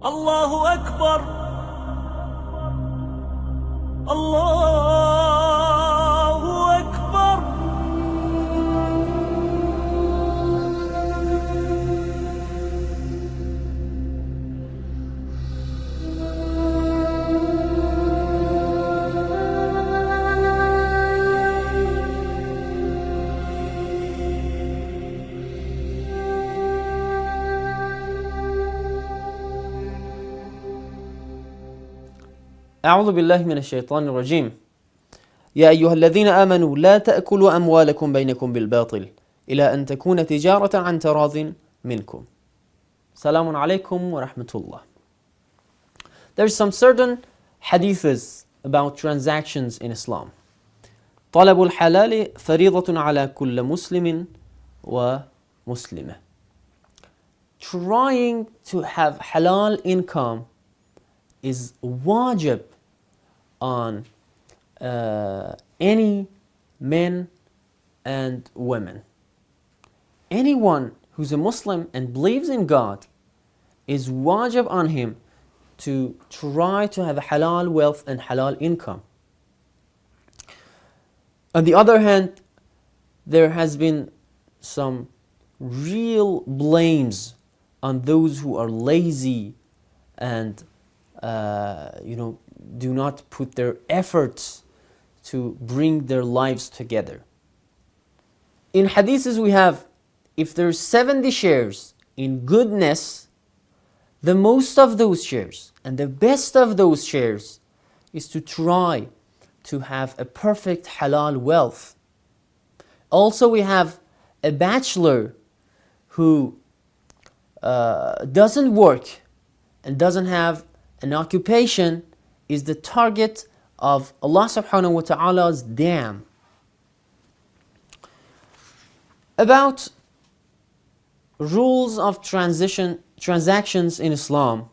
الله أكبر الله أكبر. أعوذ بالله من الشيطان الرجيم. يا أيها الذين آمنوا لا تأكلوا أموالكم بينكم بالباطل إلى أن تكون تجارة عن تراض منكم. Salamun alaykum wa rahmatullah. There's some certain hadiths about transactions in Islam. طلب الحلال فريضة على كل مسلم ومسلمة. Trying to have halal income is wajib on any men and women. Anyone who's a Muslim and believes in God is wajib on him to try to have a halal wealth and halal income. On the other hand, there has been some real blames on those who are lazy and do not put their efforts to bring their lives together. In hadiths we have, if there's 70 shares in goodness, the most of those shares and the best of those shares is to try to have a perfect halal wealth. Also we have a bachelor who doesn't work and doesn't have an occupation, is the target of Allah subhanahu wa ta'ala's dam. About rules of transactions in Islam,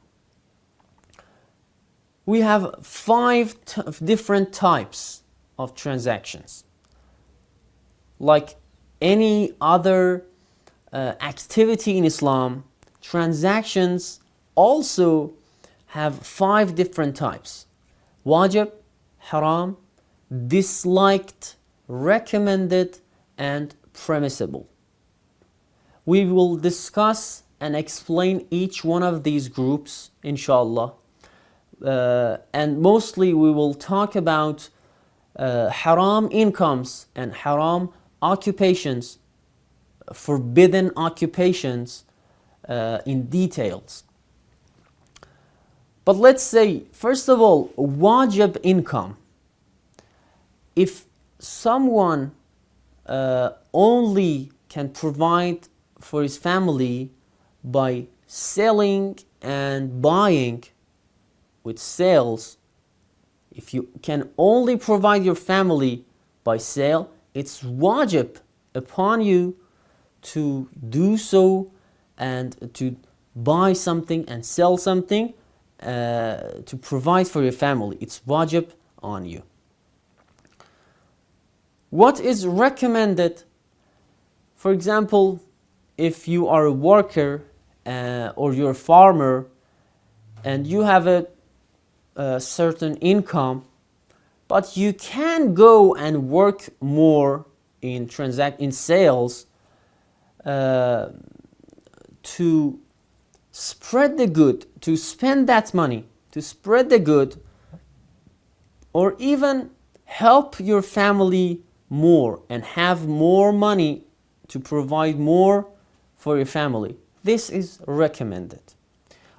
we have 5 different types of transactions. Like any other activity in Islam, transactions also have 5 different types: wajib, haram, disliked, recommended, and permissible. We will discuss and explain each one of these groups, inshallah. And mostly we will talk about haram incomes and haram occupations, forbidden occupations in details. But let's say, first of all, wajib income. If someone only can provide for his family by selling and buying with sales, if you can only provide your family by sale, it's wajib upon you to do so and to buy something and sell something to provide for your family. It's wajib on you. What is recommended? For example, if you are a worker or you're a farmer and you have a certain income, but you can go and work more in sales to spread the good, to spend that money, to spread the good, or even help your family more and have more money to provide more for your family. This is recommended.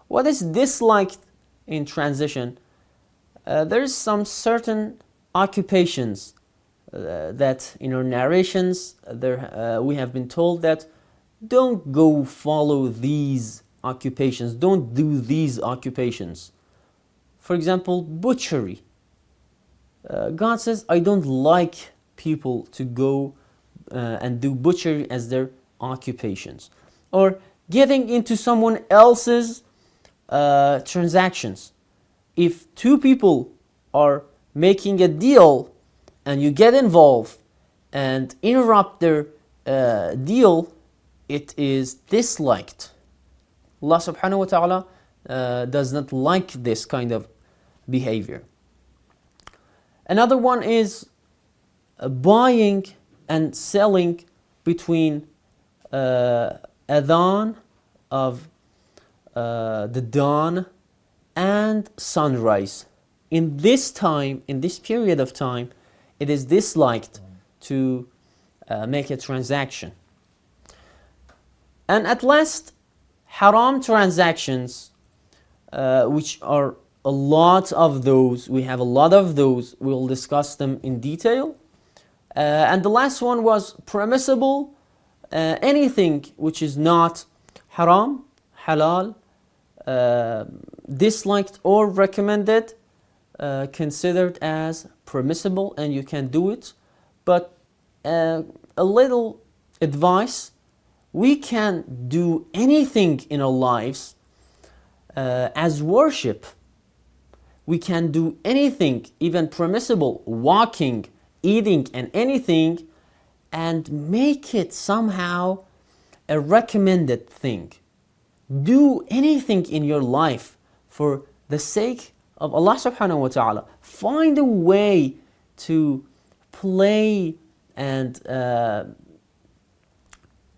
What is disliked in transition? There's some certain occupations that in our narrations we have been told that don't go follow these occupations, don't do these occupations. For example, butchery. God says, I don't like people to go and do butchery as their occupations. Or getting into someone else's transactions. If 2 people are making a deal and you get involved and interrupt their deal, it is disliked. Allah subhanahu wa ta'ala does not like this kind of behavior. Another one is buying and selling between adhan of the dawn and sunrise. In this time, in this period of time, it is disliked to make a transaction. And at last, haram transactions, which are a lot of those, we have a lot of those, we'll discuss them in detail. And the last one was permissible, anything which is not haram, halal, disliked or recommended, considered as permissible, and you can do it. But a little advice, we can do anything in our lives as worship. We can do anything, even permissible, walking, eating, and anything, and make it somehow a recommended thing. Do anything in your life for the sake of Allah subhanahu wa ta'ala. Find a way to play and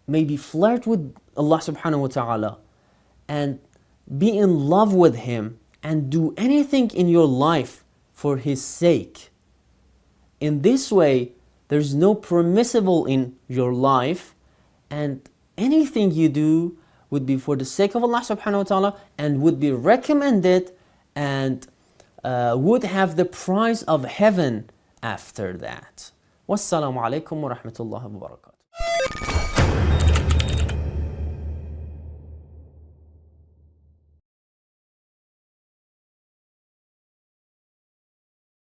maybe flirt with Allah subhanahu wa ta'ala and be in love with Him, and do anything in your life for His sake. In this way, there's no permissible in your life, and anything you do would be for the sake of Allah subhanahu wa ta'ala and would be recommended and would have the prize of heaven after that. Wassalamu alaikum wa rahmatullahi wa barakatuh.